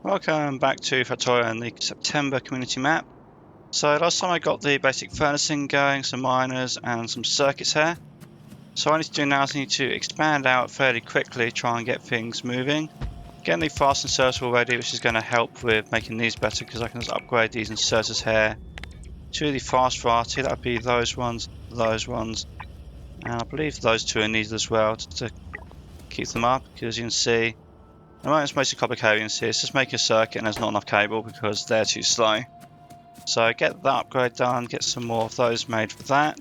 Welcome back to Factorio and the September community map. So last time I got the basic furnacing going, some miners and some circuits here. So what I need to do now is I need to expand out fairly quickly, try and get things moving. Getting the fast inserter ready, which is going to help with making these better because I can just upgrade these inserters here to the fast variety. That would be those ones, and I believe those two are needed as well to keep them up because you can see at the moment it's mostly copper cable. You can see it's just making a circuit and there's not enough cable because they're too slow. So get that upgrade done, get some more of those made for that.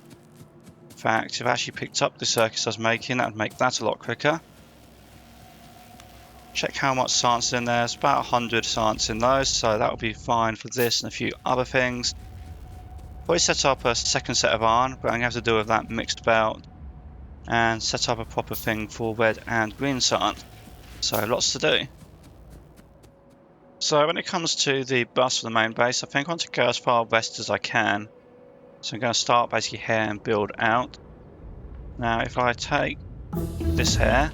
In fact, if I actually picked up the circuits I was making, that would make that a lot quicker. Check how much science is in there. It's about 100 science in those, so that will be fine for this and a few other things. Probably set up a second set of iron, but I'm going to have to deal with that mixed belt and set up a proper thing for red and green science. So lots to do. So when it comes to the bus for the main base, I think I want to go as far west as I can. So I'm going to start basically here and build out. Now if I take this here,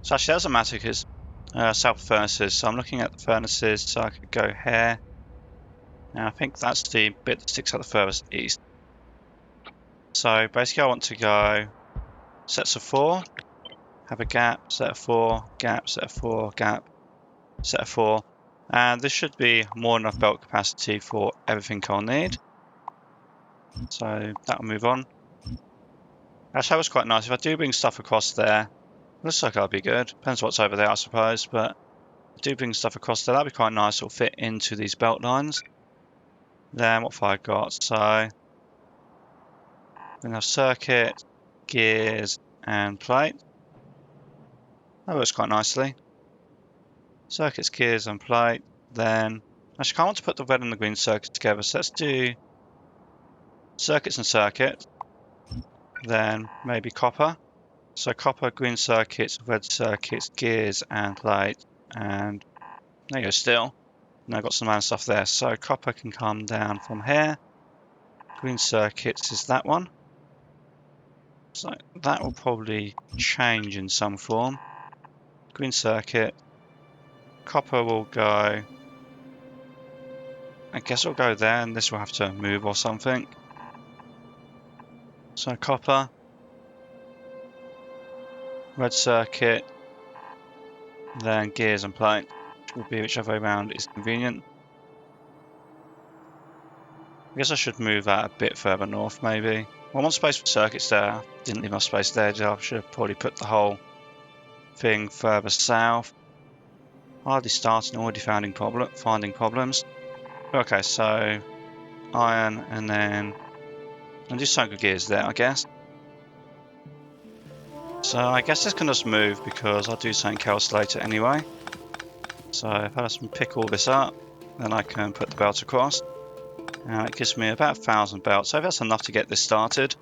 so actually that doesn't matter because south furnaces, so I'm looking at the furnaces, so I could go here. Now I think that's the bit that sticks out the furthest east. So basically I want to go sets of 4, have a gap, set of 4, gap, set of 4, gap, set of 4, and this should be more than enough belt capacity for everything I'll need. So that'll move on. Actually, that was quite nice. If I do bring stuff across there, looks like that'll be good. Depends what's over there, I suppose. But if I do bring stuff across there, that'll be quite nice. It'll fit into these belt lines. Then what have I got? So I'm going to have circuit, gears, and plate. That works quite nicely. Circuits, gears, and plate. Then actually, I can't want to put the red and the green circuits together. So let's do circuits and circuit. Then maybe copper. So copper, green circuits, red circuits, gears, and plate, and there you go, steel. And I've got some iron stuff there. So copper can come down from here. Green circuits is that one. So that will probably change in some form. Green circuit. Copper will go. I guess it'll go there, and this will have to move or something. So copper. Red circuit. Then gears and plate. Which will be whichever way around is convenient. I guess I should move that a bit further north, maybe. Well, I want space for circuits there. Didn't leave enough space there. I should have probably put the whole thing further south. Hardly starting, already finding problems. Okay, so iron, and then I'll do cycle gears there, I guess. So I guess this can just move because I'll do something else later anyway. So if I just pick all this up, then I can put the belt across. Now it gives me about 1,000 belts, so that's enough to get this started.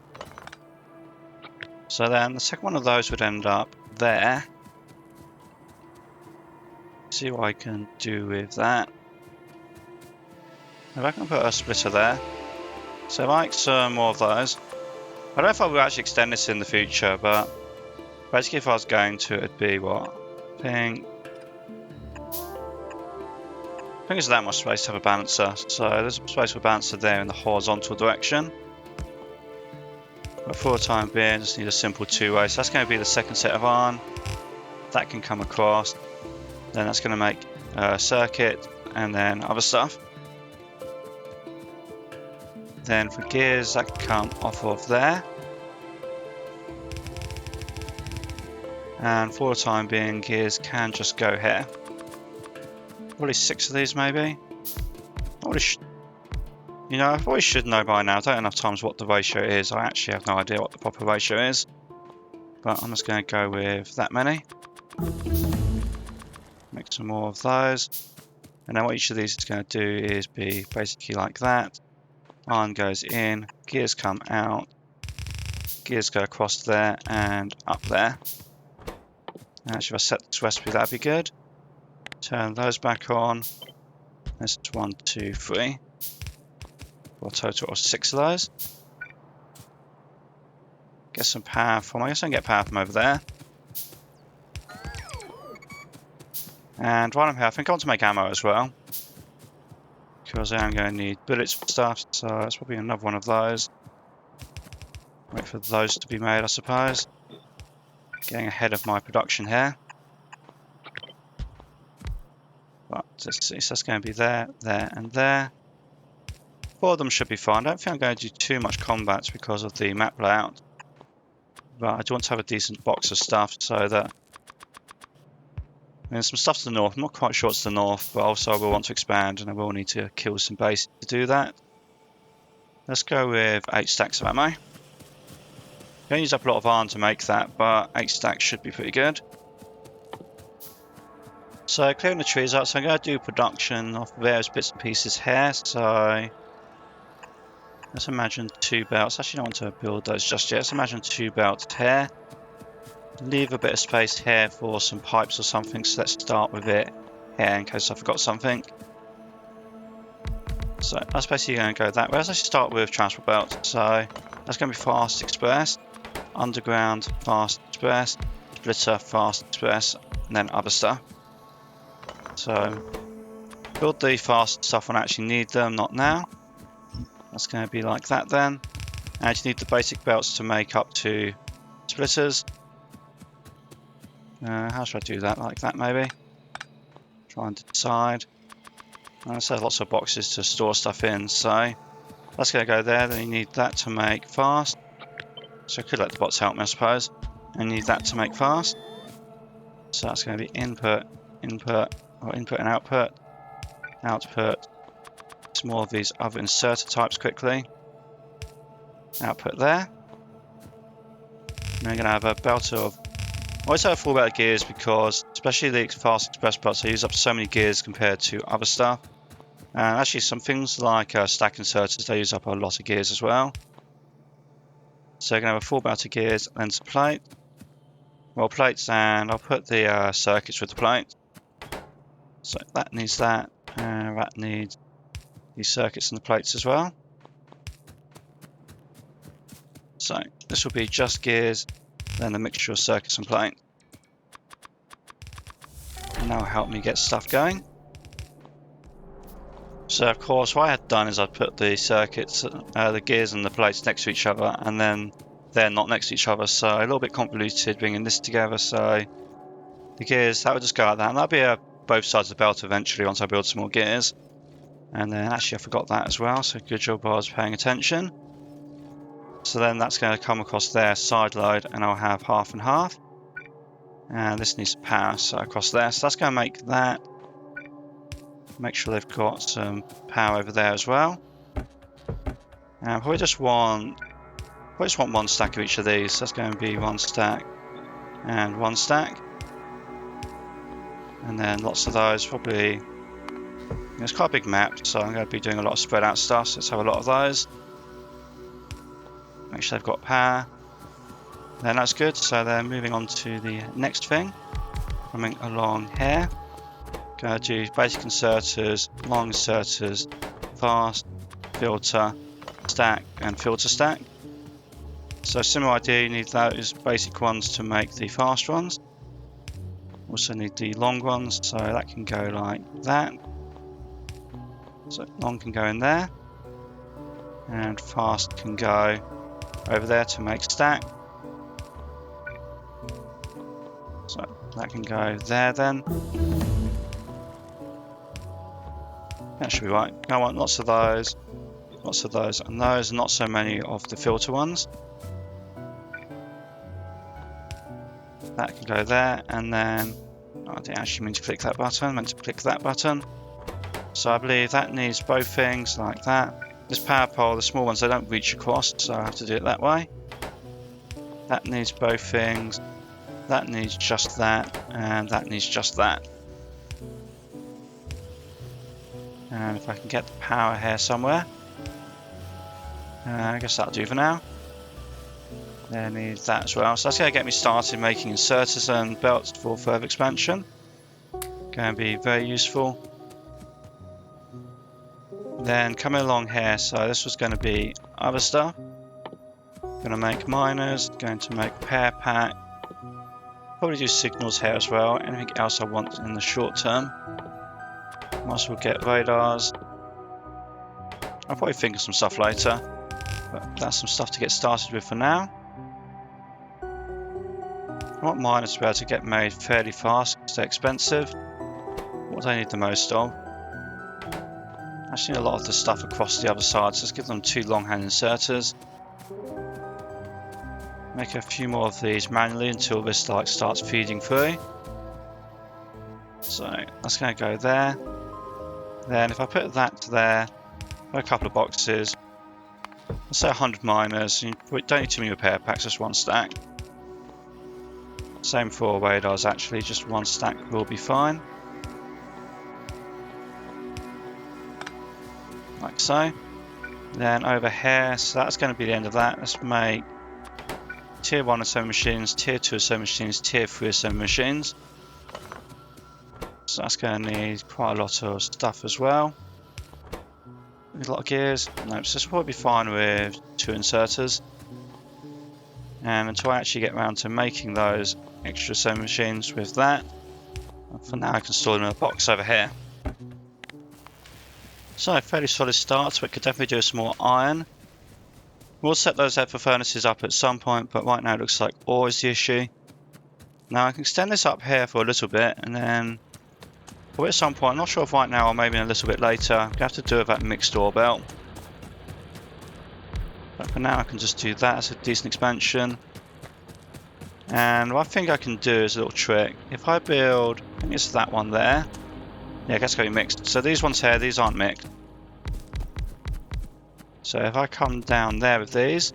So then the second one of those would end up there. See what I can do with that. If I can put a splitter there. So I like some more of those. I don't know if I will actually extend this in the future, but basically if I was going to, it'd be what? I think there's that much space to have a balancer. So there's space for a balancer there in the horizontal direction. But for the time being, I just need a simple two-way. So that's going to be the second set of iron. That can come across. Then that's going to make a circuit and then other stuff. Then for gears, that can come off of there. And for the time being, gears can just go here. Probably 6 of these, maybe. You know, I probably should know by now. I don't know enough times what the ratio is. I actually have no idea what the proper ratio is. But I'm just going to go with that many. Make some more of those. And then what each of these is going to do is be basically like that. Iron goes in, gears come out, gears go across there and up there. Actually, if I set this recipe, that'd be good. Turn those back on. There's 1, 2, 3. For a total of 6 of those. Get some power from, I guess I can get power from over there. And while I'm here, I think I want to make ammo as well, because I am going to need bullets for stuff, so that's probably another one of those. Wait for those to be made, I suppose. Getting ahead of my production here. But let's see, so that's going to be there, there, and there. 4 of them should be fine. I don't think I'm going to do too much combat because of the map layout. But I do want to have a decent box of stuff so that... There's some stuff to the north. I'm not quite sure it's the north, but also I will want to expand and I will need to kill some bases to do that. Let's go with 8 stacks of ammo. I'm going to use up a lot of iron to make that, but 8 stacks should be pretty good. So clearing the trees out, so I'm going to do production of various bits and pieces here. So let's imagine 2 belts. Actually, I don't want to build those just yet. Let's imagine 2 belts here. Leave a bit of space here for some pipes or something. So let's start with it here in case I forgot something. So that's basically going to go that way. Let's actually start with transport belts. So that's going to be fast express, underground fast express, splitter fast express, and then other stuff. So build the fast stuff when I actually need them, not now. That's going to be like that then. I just need the basic belts to make up to splitters. How should I do that? Like that maybe? Try and decide. So lots of boxes to store stuff in, so that's going to go there. Then you need that to make fast. So I could let the bots help me, I suppose. And you need that to make fast. So that's going to be input, input, or input and output. Output. Some more of these other inserter types quickly. Output there. And we're going to have a belt of... I always have a full belt of gears because, especially the fast express belts, they use up so many gears compared to other stuff. And actually some things like stack inserters, they use up a lot of gears as well. So we're going to have a full belt of gears, then some plate. Well, plates, and I'll put the circuits with the plate. So that needs that, and that needs these circuits and the plates as well. So this will be just gears, then a mixture of circuits and plate. And that will help me get stuff going. So of course what I had done is I put the circuits, the gears and the plates next to each other, and then they're not next to each other, so a little bit convoluted bringing this together. So the gears, that would just go like that, and that'll be both sides of the belt eventually once I build some more gears. And then actually I forgot that as well, so good job I was paying attention. So then that's going to come across their side load, and I'll have half and half. And this needs power, so across there. So that's going to make that. Make sure they've got some power over there as well. And probably just want 1 stack of each of these. So that's going to be 1 stack and 1 stack. And then lots of those, probably. It's quite a big map, so I'm going to be doing a lot of spread out stuff. So let's have a lot of those. Make sure they've got power. Then that's good. So then moving on to the next thing. Coming along here. Going to do basic inserters, long inserters, fast, filter, stack, and filter stack. So similar idea, you need those basic ones to make the fast ones. Also need the long ones, so that can go like that. So long can go in there. And fast can go over there to make stack. So that can go there then. That should be right. I want lots of those, and those, and not so many of the filter ones. That can go there, and then I didn't actually mean to click that button, I meant to click that button. So I believe that needs both things like that. This power pole, the small ones, they don't reach across, so I have to do it that way. That needs both things. That needs just that, and that needs just that. And if I can get the power here somewhere, I guess that'll do for now. There needs that as well. So that's going to get me started making inserters and belts for further expansion. Going to be very useful. Then coming along here, so this was going to be other stuff. Going to make miners, going to make pair pack. probably do signals here as well. Anything else I want in the short term. Might as well get radars. I'll probably think of some stuff later. But that's some stuff to get started with for now. I want miners to be able to get made fairly fast because they're expensive. What do I need the most of? I actually need a lot of the stuff across the other side, so let's give them 2 longhand inserters. Make a few more of these manually until this starts feeding through. So that's going to go there. Then if I put that to there, a couple of boxes, let's say 100 miners. You don't need too many repair packs, just 1 stack. Same for radars actually, just 1 stack will be fine. Like so. Then over here, so that's going to be the end of that. Let's make tier 1 assembly machines, tier 2 assembly machines, tier 3 assembly machines. So that's going to need quite a lot of stuff as well. A lot of gears. No, so this will probably be fine with 2 inserters. And until I actually get around to making those extra assembly machines with that, for now I can store them in a box over here. So fairly solid start, so we could definitely do some more iron. We'll set those for furnaces up at some point, but right now it looks like ore is the issue. Now I can extend this up here for a little bit, and then at some point, I'm not sure if right now or maybe a little bit later, I'm going to have to do with that mixed ore belt. But for now I can just do that as a decent expansion. And what I think I can do is a little trick. If I build, I think it's that one there. Yeah, that's going to be mixed. So these ones here, these aren't mixed. So if I come down there with these,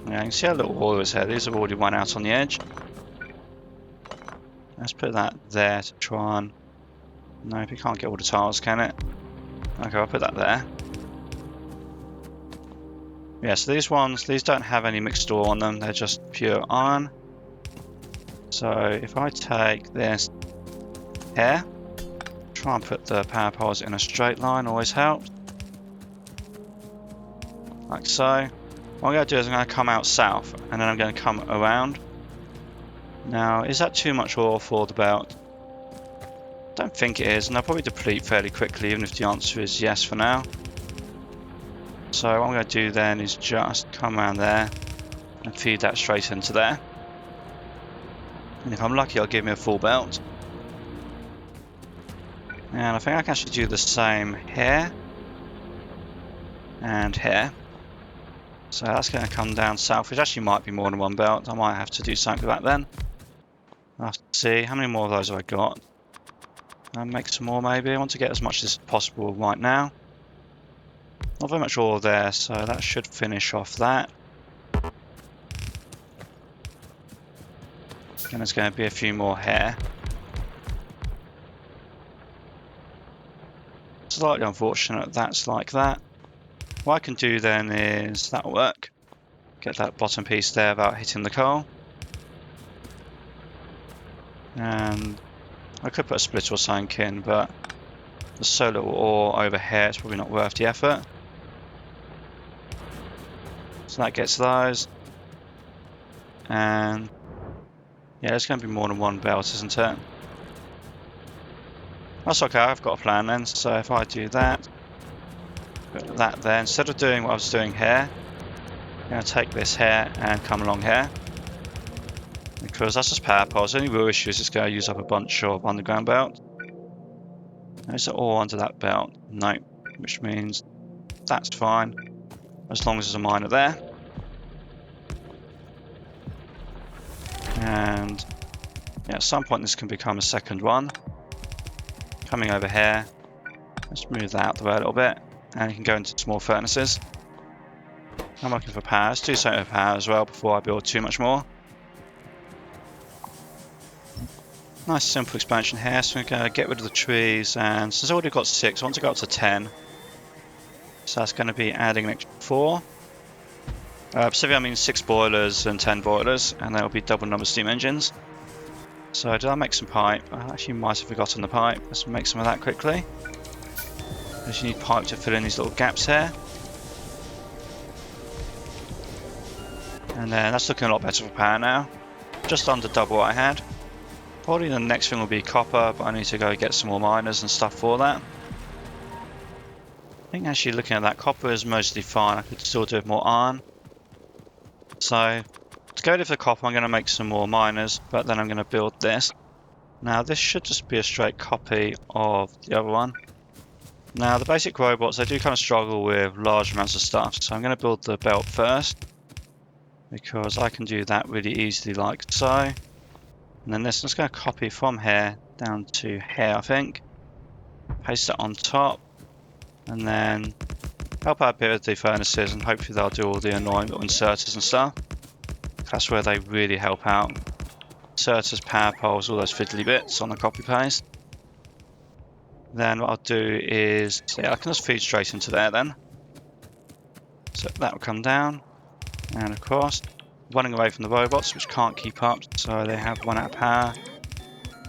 yeah, you can see how little ore is here. These have already run out on the edge. Let's put that there to try and... Nope, you can't get all the tiles, can it? Okay, I'll put that there. Yeah, so these ones, these don't have any mixed ore on them. They're just pure iron. So if I take this here, try and put the power poles in a straight line, always helps. Like so. What I'm going to do is I'm going to come out south, and then I'm going to come around. Now, is that too much ore for the belt? Don't think it is, and I'll probably deplete fairly quickly, even if the answer is yes for now. So what I'm going to do then is just come around there and feed that straight into there. And if I'm lucky, it'll give me a full belt. And I think I can actually do the same here and here. So that's going to come down south, which actually might be more than 1 belt. I might have to do something with that then. I'll have to see how many more of those have I got. I'll make some more maybe. I want to get as much as possible right now. Not very much ore there, so that should finish off that. And there's going to be a few more here. Slightly unfortunate that's like that. What I can do then is, that'll work. Get that bottom piece there without hitting the coal. And I could put a split or something in, but there's so little ore over here, it's probably not worth the effort. So that gets those. And yeah, there's going to be more than 1 belt, isn't it? That's okay, I've got a plan then. So if I do that, put that there, instead of doing what I was doing here, I'm going to take this here and come along here. Because that's just power poles. The only real issue is it's going to use up a bunch of underground belt. Is it all under that belt? No, which means that's fine, as long as there's a miner there. And yeah, at some point this can become a second one. Coming over here, let's move that out the way a little bit, and you can go into small furnaces. I'm looking for power. Let's do something with power as well before I build too much more. Nice simple expansion here, so we're going to get rid of the trees, and since I've already got 6, I want to go up to 10. So that's going to be adding an extra 4. Specifically I mean 6 boilers and 10 boilers, and that will be double number steam engines. So did I make some pipe? I actually might have forgotten the pipe. Let's make some of that quickly. Because you need pipe to fill in these little gaps here. And then that's looking a lot better for power now. Just under double what I had. Probably the next thing will be copper, but I need to go get some more miners and stuff for that. I think actually looking at that, copper is mostly fine. I could still do with more iron. So to go with the copper, I'm going to make some more miners, but then I'm going to build this. Now this should just be a straight copy of the other one. Now the basic robots, they do kind of struggle with large amounts of stuff, so I'm going to build the belt first, because I can do that really easily like so. And then this, I'm just going to copy from here down to here, I think. Paste it on top, and then help out a bit with the furnaces, and hopefully they'll do all the annoying little inserters and stuff. That's where they really help out. Inserters, power poles, all those fiddly bits on the copy paste. Then what I'll do is, yeah, I can just feed straight into there then. So that will come down. And of course, running away from the robots, which can't keep up, so they have run out of power.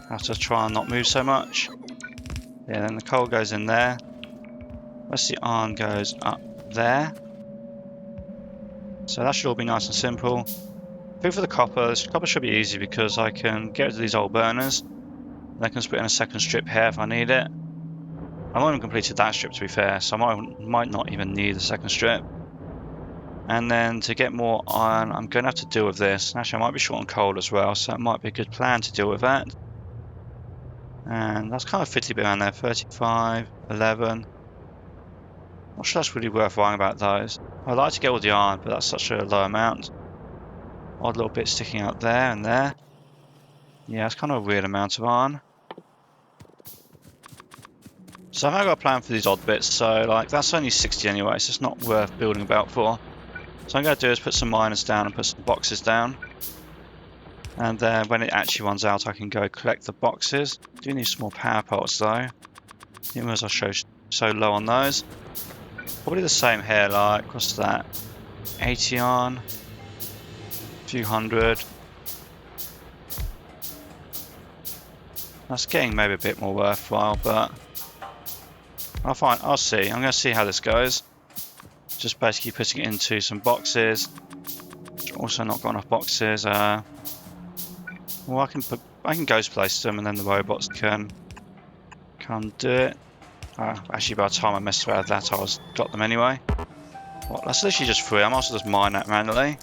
Have to try and not move so much. Yeah, then the coal goes in there. Rest of the iron goes up there. So that should all be nice and simple. I think for the copper, this copper should be easy because I can get rid of these old burners. And I can just put in a second strip here if I need it. I've not even completed that strip to be fair, so I might not even need a second strip. And then to get more iron, I'm going to have to deal with this. Actually, I might be short on coal as well, so that might be a good plan to deal with that. And that's kind of 50 bit around there, 35, 11. Not sure that's really worth worrying about those. I'd like to get all the iron, but that's such a low amount. Odd little bit sticking out there and there. Yeah, it's kind of a weird amount of iron. So I've got a plan for these odd bits, so like that's only 60 anyway, so it's not worth building a belt for. So I'm going to do is put some miners down and put some boxes down. And then when it actually runs out, I can go collect the boxes. Do need some more power poles though. Even as I show so low on those. Probably the same here, like, what's that? 80 on, a few hundred. That's getting maybe a bit more worthwhile, but I'll see. I'm going to see how this goes. Just basically putting it into some boxes. Also not got enough boxes. Well, I can ghost place them, and then the robots can come do it. Actually, by the time I messed around with that, I got them anyway. Well, that's literally just free. I might as well just mine that manually.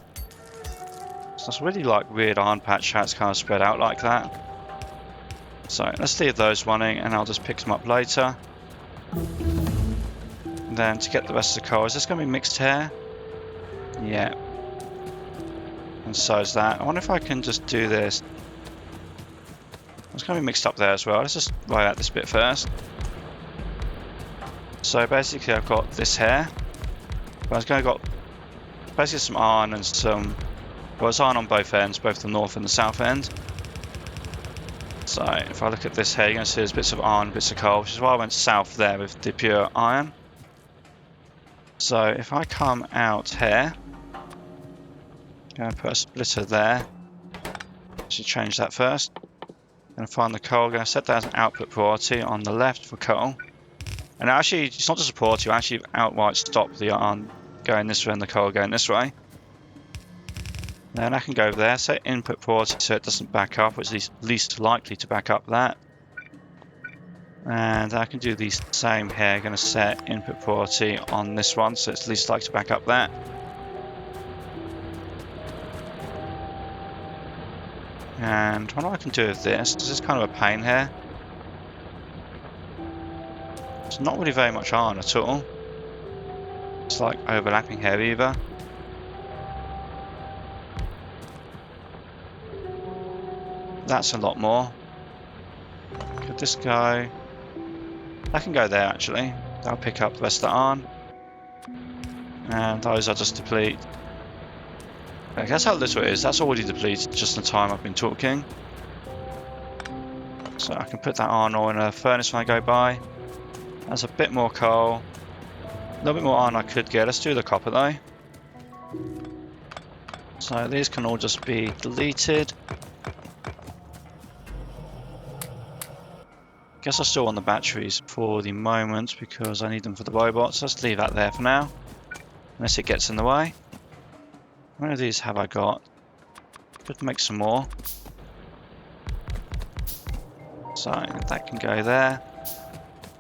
So that's really like weird iron patch how it's kind of spread out like that. So let's leave those running, and I'll just pick them up later. And then to get the rest of the coal, is this going to be mixed here? Yeah. And so is that. I wonder if I can just do this. It's going to be mixed up there as well. Let's just write out this bit first. So basically I've got this here. But I've got basically some iron and some... Well, it's iron on both ends, both the north and the south end. So if I look at this here, you're going to see there's bits of iron, bits of coal, which is why I went south there with the pure iron. So if I come out here, I'm going to put a splitter there. Should change that first. I'm going to find the coal. I'm going to set that as an output priority on the left for coal. And actually, it's not just a priority, I actually outright stop the iron going this way and the coal going this way. Then I can go over there, set input priority so it doesn't back up, or it's least likely to back up that. And I can do the same here. I'm going to set input priority on this one so it's least likely to back up that. And what I can do with this is kind of a pain here. It's not really very much iron at all. It's like overlapping here either. That's a lot more. Could this go? That can go there actually. That'll pick up the rest of the iron. And those are just deplete. Okay, that's how little it is. That's already depleted just in the time I've been talking. So I can put that iron ore in a furnace when I go by. There's a bit more coal. A little bit more iron I could get. Let's do the copper though. So these can all just be deleted. Guess I still want the batteries for the moment because I need them for the robots. Let's leave that there for now, unless it gets in the way. How many of these have I got? Could make some more. So that can go there.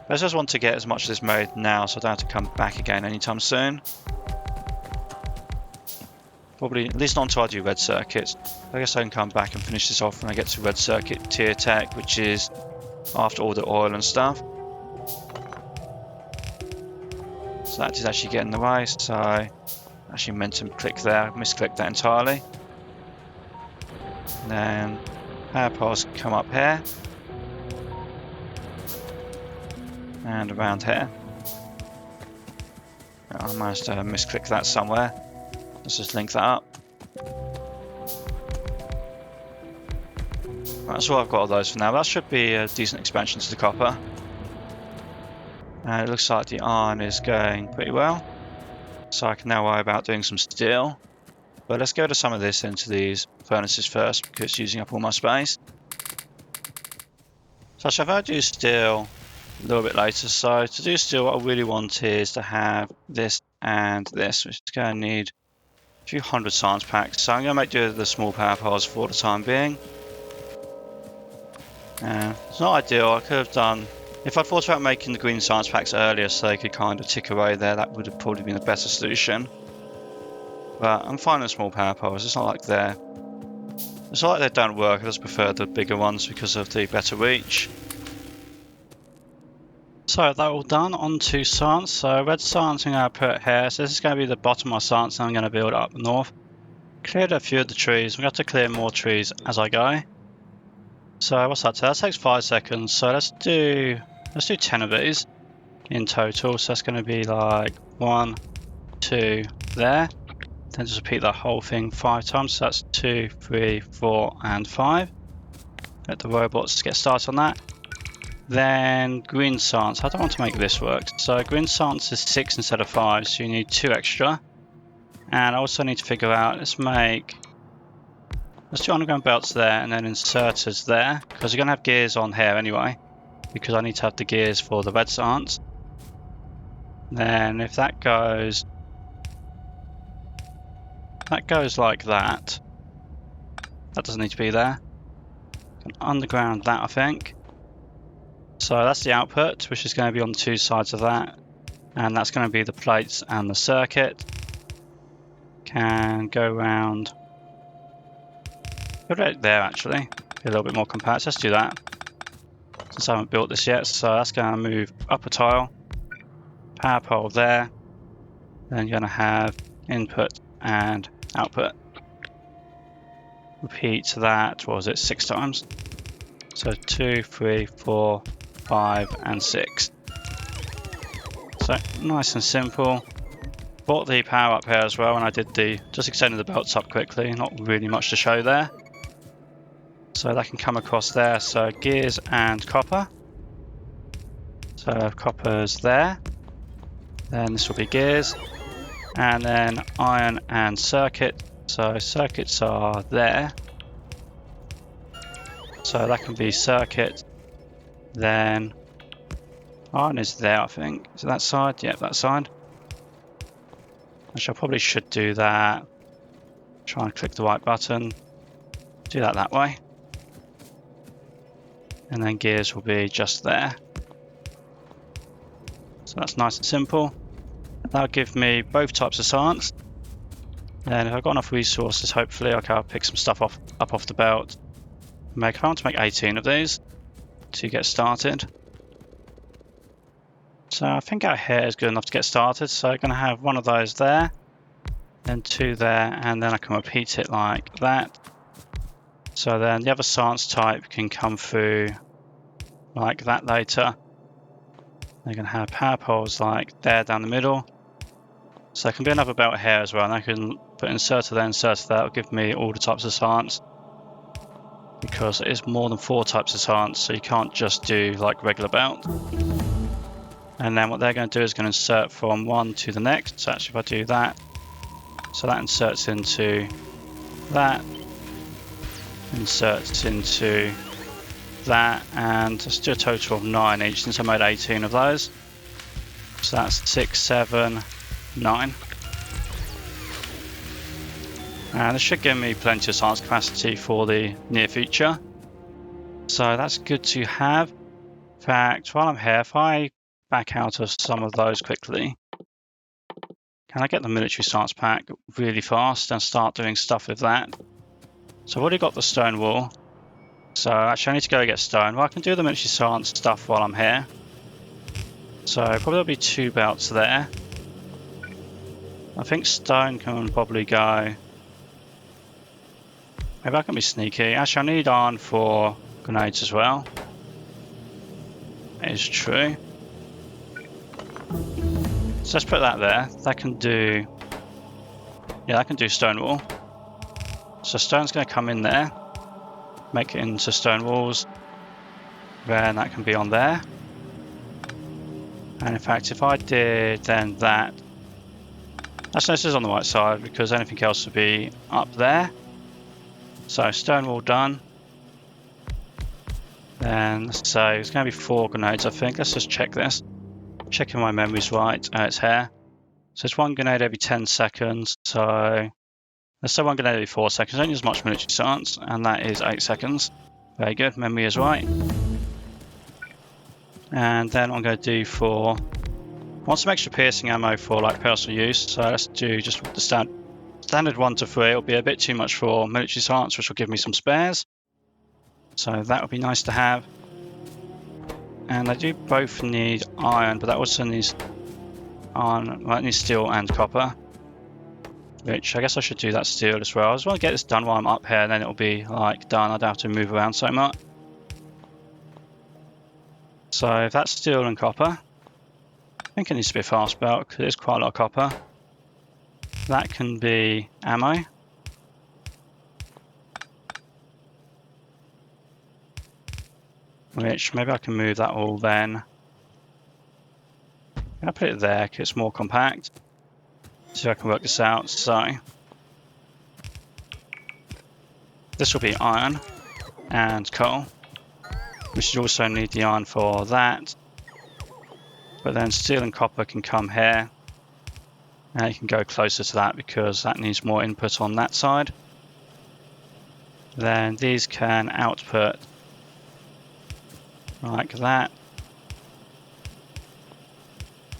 I just want to get as much of this made now so I don't have to come back again anytime soon. Probably, at least not until I do red circuits. I guess I can come back and finish this off when I get to red circuit tier tech, which is after all the oil and stuff. So that did actually get in the way, so I actually meant to click there, I misclicked that entirely. And then power poles come up here. And around here. I managed to misclick that somewhere. Let's just link that up. Right, so I've got all those for now. That should be a decent expansion to the copper. And it looks like the iron is going pretty well. So I can now worry about doing some steel. But let's go to some of this into these furnaces first because it's using up all my space. So actually, if I do steel a little bit later. So to do steel, what I really want is to have this and this, which is going to need a few hundred science packs. So I'm going to make do with the small power poles for the time being. It's not ideal. I could have done, if I'd thought about making the green science packs earlier so they could kind of tick away there, that would have probably been a better solution. But I'm fine with small power poles. It's not like they don't work. I just prefer the bigger ones because of the better reach. So that all done, on to science. So red science I'm going to put here. So this is going to be the bottom of my science and I'm going to build up north. Cleared a few of the trees. We're going to have to clear more trees as I go. So what's that? So that takes 5 seconds. So let's do 10 of these in total. So that's going to be like 1, 2 there. Then just repeat that whole thing 5 times. So that's 2, 3, 4, and 5. Let the robots get started on that. Then green science. I don't want to make this work. So green science is 6 instead of 5. So you need 2 extra. And I also need to figure out. Let's do underground belts there and then inserters there. Because you're going to have gears on here anyway. Because I need to have the gears for the red science. Then if that goes like that. That doesn't need to be there. Can underground that, I think. So that's the output, which is going to be on the 2 sides of that. And that's going to be the plates and the circuit. Can go around. Go right there, actually. Be a little bit more compact. Let's do that. Since I haven't built this yet. So that's going to move up a tile. Power pole there. Then you're going to have input and output. Repeat that, what was it, 6 times? So 2, 3, 4, 5, and 6. So nice and simple. Bought the power up here as well, and I did just extended the belts up quickly, not really much to show there. So that can come across there, so gears and copper. So copper's there. Then this will be gears. And then iron and circuit. So circuits are there. So that can be circuit. Then iron is there, I think. Is it that side? Yep, that side. Which I probably should do that. Try and click the right button. Do that way. And then gears will be just there. So that's nice and simple. That'll give me both types of science. And if I've got enough resources, hopefully I'll pick some stuff up off the belt. I want to make 18 of these to get started. So I think our hair is good enough to get started. So I'm going to have one of those there, then 2 there, and then I can repeat it like that. So then the other science type can come through like that later. They're going to have power poles like there down the middle. So there can be another belt here as well, and I can put inserter there, inserter there. It'll give me all the types of science. Because it is more than 4 types of science, so you can't just do like regular belt. And then what they're going to do is going to insert from one to the next. So actually if I do that, so that inserts into that, inserts into that, and let's do a total of 9 each since I made 18 of those. So that's 6, 7, 9. And this should give me plenty of science capacity for the near future. So that's good to have. In fact, while I'm here, if I back out of some of those quickly, can I get the military science pack really fast and start doing stuff with that? So I've already got the stone wall. So actually I need to go get stone. Well, I can do the military science stuff while I'm here. So probably there'll be 2 belts there. I think stone can probably go. Maybe I can be sneaky. Actually, I need iron for grenades as well. That is true. So let's put that there. That can do. Yeah, that can do stone wall. So stone's going to come in there, make it into stone walls. Then that can be on there. And in fact, if I did then that. Actually, this is on the right side because anything else would be up there. So stone wall done. Then so it's going to be 4 grenades, I think. Let's just check this. Checking my memory's right. It's here. So it's 1 grenade every 10 seconds. So let's say 1 grenade every 4 seconds. Don't use as much military science, and that is 8 seconds. Very good. Memory is right. And then I'm going to do for. I want some extra piercing ammo for like personal use. So let's do just the standard 1 to 3. It'll be a bit too much for military science, which will give me some spares. So that would be nice to have. And I do both need iron, but that also needs iron. Well, it needs steel and copper. Which I guess I should do that steel as well. I just want to get this done while I'm up here, and then it'll be like done. I don't have to move around so much. So if that's steel and copper, I think it needs to be a fast belt because it's quite a lot of copper. That can be ammo. Which maybe I can move that all then. I'll put it there because it's more compact. See if I can work this out. So this will be iron and coal. We should also need the iron for that. But then steel and copper can come here. And you can go closer to that because that needs more input on that side. Then these can output like that.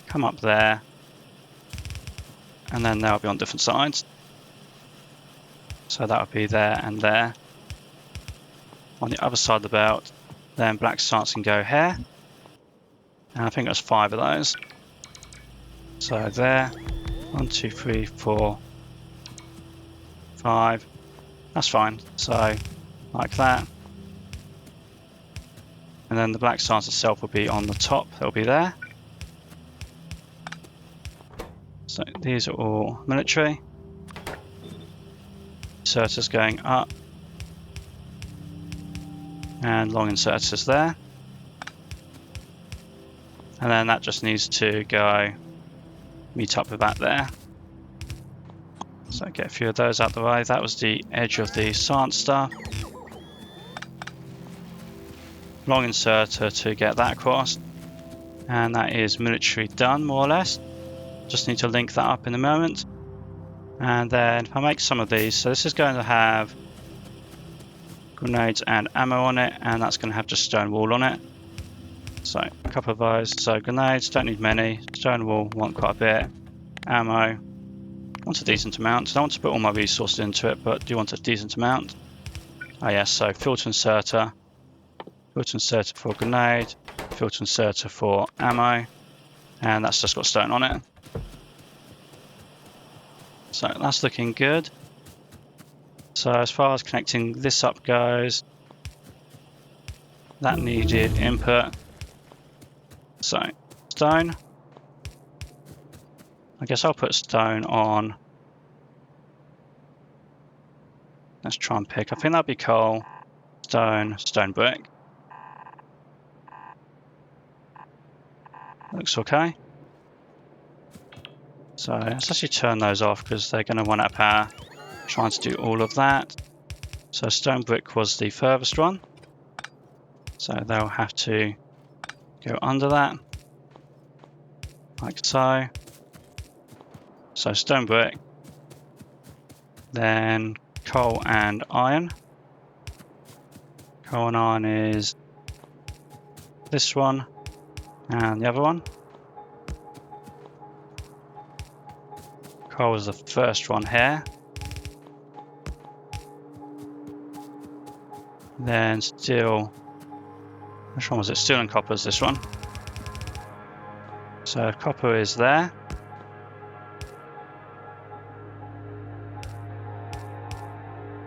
Come up there. And then they'll be on different sides. So that would be there and there. On the other side of the belt, then black science can go here. And I think there's 5 of those. So there. 1, 2, 3, 4, 5. That's fine. So like that. And then the black science itself will be on the top. It'll be there. So these are all military. Inserters going up. And long inserters there. And then that just needs to go meet up with that there. So get a few of those out the way. That was the edge of the science stuff. Long inserter to get that across. And that is military done, more or less. Just need to link that up in a moment. And then if I make some of these, so this is going to have grenades and ammo on it, and that's going to have just stone wall on it. So a couple of those. So grenades, don't need many. Stone wall, want quite a bit. Ammo, want a decent amount. I don't want to put all my resources into it, but do want a decent amount. Oh yes, so filter inserter for grenade, filter inserter for ammo, and that's just got stone on it. So that's looking good. So as far as connecting this up goes, that needed input. So stone. I guess I'll put stone on. Let's try and pick. I think that'd be coal, stone, stone brick. Looks okay. So let's actually turn those off because they're going to run out of power. Trying to do all of that. So stone brick was the furthest one. So they'll have to go under that. Like so. So stone brick. Then coal and iron. Coal and iron is this one and the other one. Coal is the first one here. Then steel. Which one was it? Steel and copper is this one. So copper is there.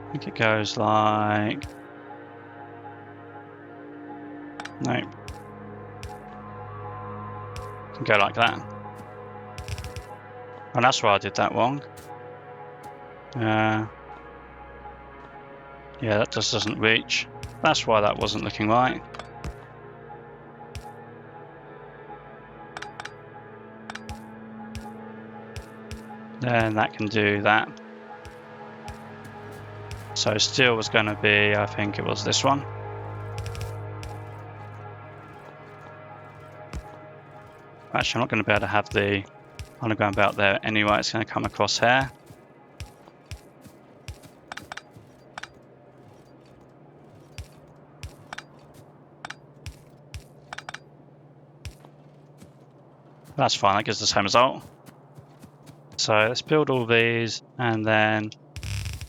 I think it goes like... Nope. It can go like that. And that's why I did that wrong. Yeah, that just doesn't reach. That's why that wasn't looking right. Then that can do that. So steel was going to be, I think it was this one. Actually, I'm not going to be able to have the underground belt there anyway. It's going to come across here. That's fine, that gives the same result. So let's build all these and then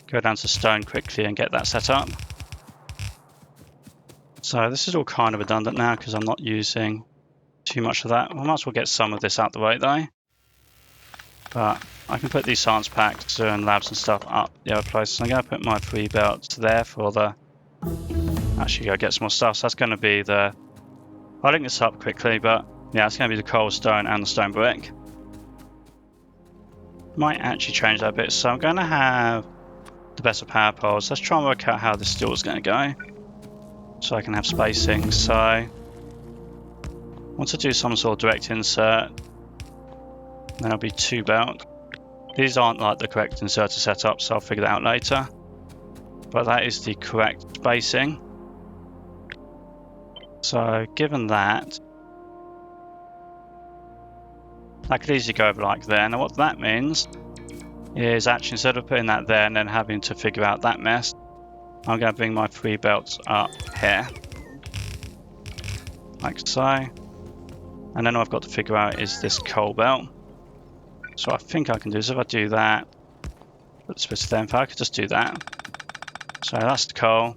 go down to stone quickly and get that set up. So this is all kind of redundant now because I'm not using too much of that. I might as well get some of this out the way though. But I can put these science packs and labs and stuff up the other places. I'm going to put my 3 belts there for the... Actually go get some more stuff. So that's going to be the... I'll link this up quickly, but yeah, it's going to be the coal, stone and the stone brick. Might actually change that a bit. So I'm going to have the better power poles. Let's try and work out how this steel is going to go. So I can have spacing. So I want to do some sort of direct insert. Then it'll be 2 belt. These aren't like the correct inserter setup, so I'll figure that out later. But that is the correct spacing. So given that, I could easily go over like there. Now what that means is actually instead of putting that there and then having to figure out that mess, I'm going to bring my 3 belts up here. Like so. And then all I've got to figure out is this coal belt. So what I think I can do is if I do that, put the splitter there, I could just do that. So that's the coal.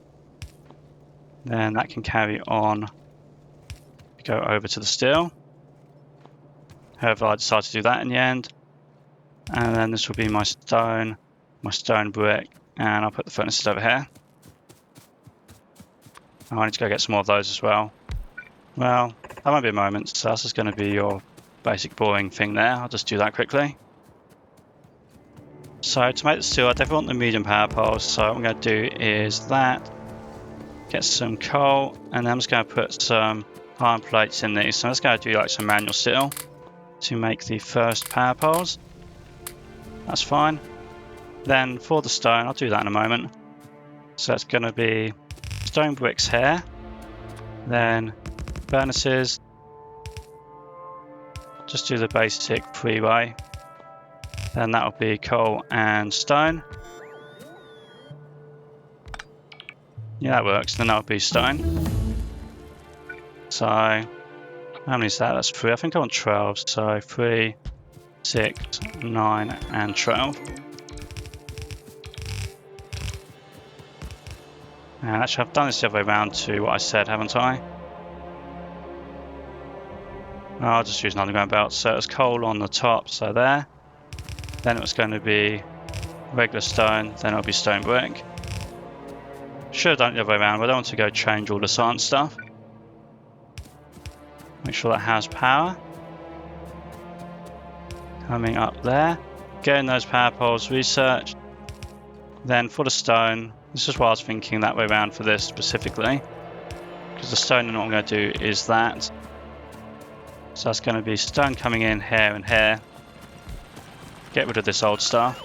Then that can carry on, go over to the steel. However, I decide to do that in the end. And then this will be my stone brick, and I'll put the furnaces over here. I need to go get some more of those as well. Well, that won't be a moment, so that's just going to be your basic boring thing there. I'll just do that quickly. So to make the steel, I definitely want the medium power poles, so what I'm going to do is that, get some coal, and then I'm just going to put some iron plates in these. So I'm just going to do like some manual steel to make the first power poles. That's fine. Then for the stone, I'll do that in a moment. So it's going to be stone bricks here, then furnaces. Just do the basic 3-way. Then that'll be coal and stone. Yeah, that works. Then that'll be stone. So how many is that? That's 3. I think I want 12. So 3, 6, 9, and 12. And actually, I've done this the other way around to what I said, haven't I? I'll just use an underground belt. So it's coal on the top, so there. Then it was going to be regular stone, then it'll be stone brick. Should have done it the other way around, but I don't want to go change all the science stuff. Make sure that has power. Coming up there. Getting those power poles researched. Then for the stone, this is what I was thinking that way around for this specifically. Because the stone, and what I'm going to do is that. So that's going to be stone coming in here and here. Get rid of this old stuff.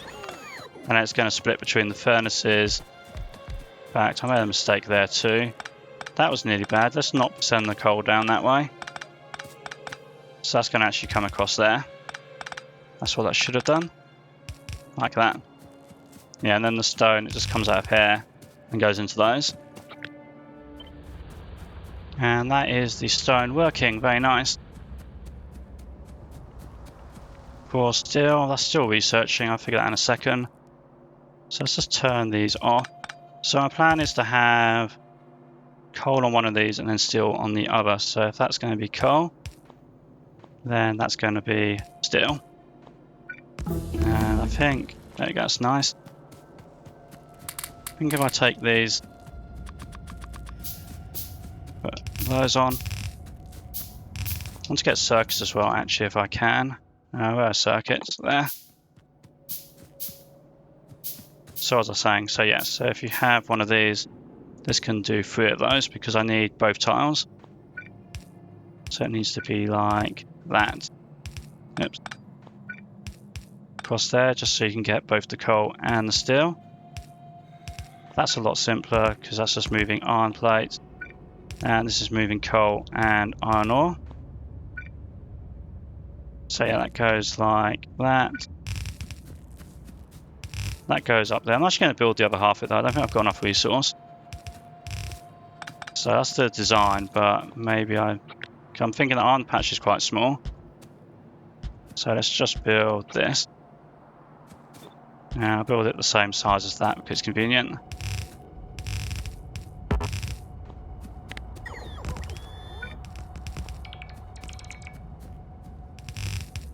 And then it's going to split between the furnaces. In fact, I made a mistake there too. That was nearly bad. Let's not send the coal down that way. So that's going to actually come across there. That's what that should have done. Like that. Yeah, and then the stone, it just comes out of here and goes into those. And that is the stone working. Very nice. For steel, that's still researching. I'll figure that out in a second. So let's just turn these off. So my plan is to have coal on one of these and then steel on the other. So if that's going to be coal, then that's going to be steel. And I think, there you go, that's nice. I think if I take these, put those on. I want to get circuits as well, actually, if I can. Where are circuits? There. So as I was saying, so yeah, so if you have one of these, this can do 3 of those because I need both tiles. So it needs to be like that. Oops. Across there, just so you can get both the coal and the steel. That's a lot simpler because that's just moving iron plates. And this is moving coal and iron ore. So yeah, that goes like that. That goes up there. I'm actually going to build the other half of it though. I don't think I've got enough resource. So that's the design, but maybe I'm thinking the iron patch is quite small. So let's just build this. I'll build it the same size as that because it's convenient.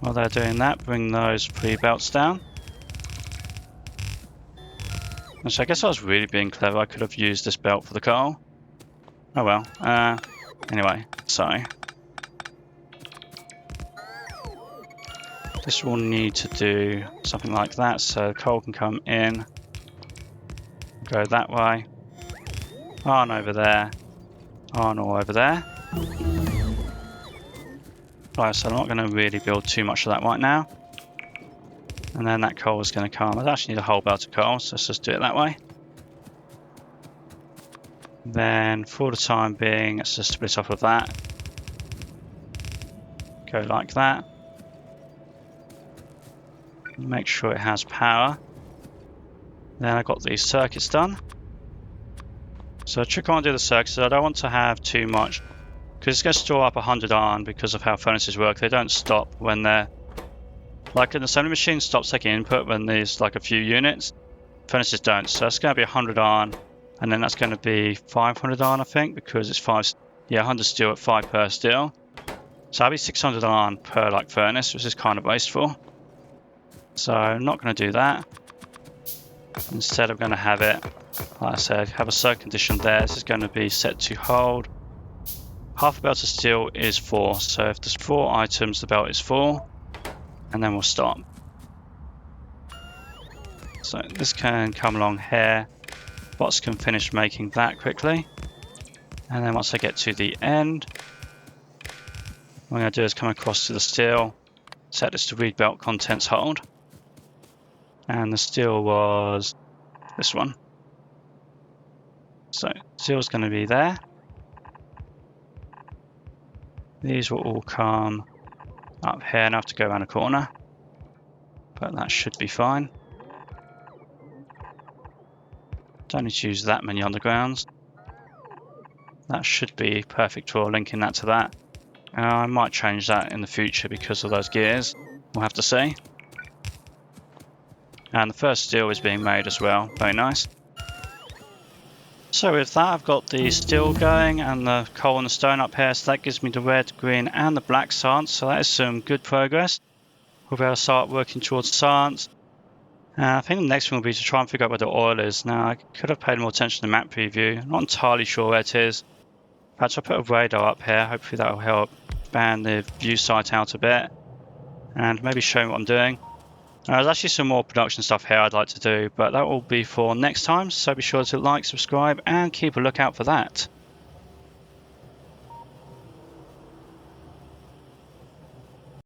While they're doing that, bring those 3 belts down. So I guess I was really being clever. I could have used this belt for the coal. Oh well. Anyway, sorry. This will need to do something like that, so coal can come in, go that way, iron over there, iron ore over there. Right, so I'm not going to really build too much of that right now. And then that coal is going to come. I actually need a whole belt of coal, so let's just do it that way. Then for the time being, let's just split off of that. Go like that. Make sure it has power. Then I got these circuits done. So the trick I want to do the circuits is I don't want to have too much, because it's going to store up 100 iron because of how furnaces work. They don't stop when they're, like an assembly machine stops taking input when there's like a few units. Furnaces don't. So it's going to be 100 iron, and then that's going to be 500 iron, I think, because it's 100 steel at 5 per steel. So that'll be 600 iron per like furnace, which is kind of wasteful. So I'm not going to do that. Instead, I'm going to have it, like I said, have a circuit condition there. This is going to be set to hold. Half a belt of steel is 4. So if there's 4 items, the belt is 4. And then we'll stop. So this can come along here. Bots can finish making that quickly. And then once I get to the end, what I'm going to do is come across to the steel, set this to read belt contents hold. And the steel was this one. So steel's going to be there. These will all come up here, and I have to go around a corner. But that should be fine. Don't need to use that many undergrounds. That should be perfect for linking that to that. I might change that in the future because of those gears. We'll have to see. And the first steel is being made as well. Very nice. So with that, I've got the steel going and the coal and the stone up here. So that gives me the red, green and the black science. So that is some good progress. We'll be able to start working towards science. I think the next one will be to try and figure out where the oil is. Now, I could have paid more attention to the map preview. I'm not entirely sure where it is. Perhaps I'll put a radar up here. Hopefully that will help expand the view sight out a bit. And maybe show me what I'm doing. There's actually some more production stuff here I'd like to do, but that will be for next time. So be sure to like, subscribe, and keep a lookout for that.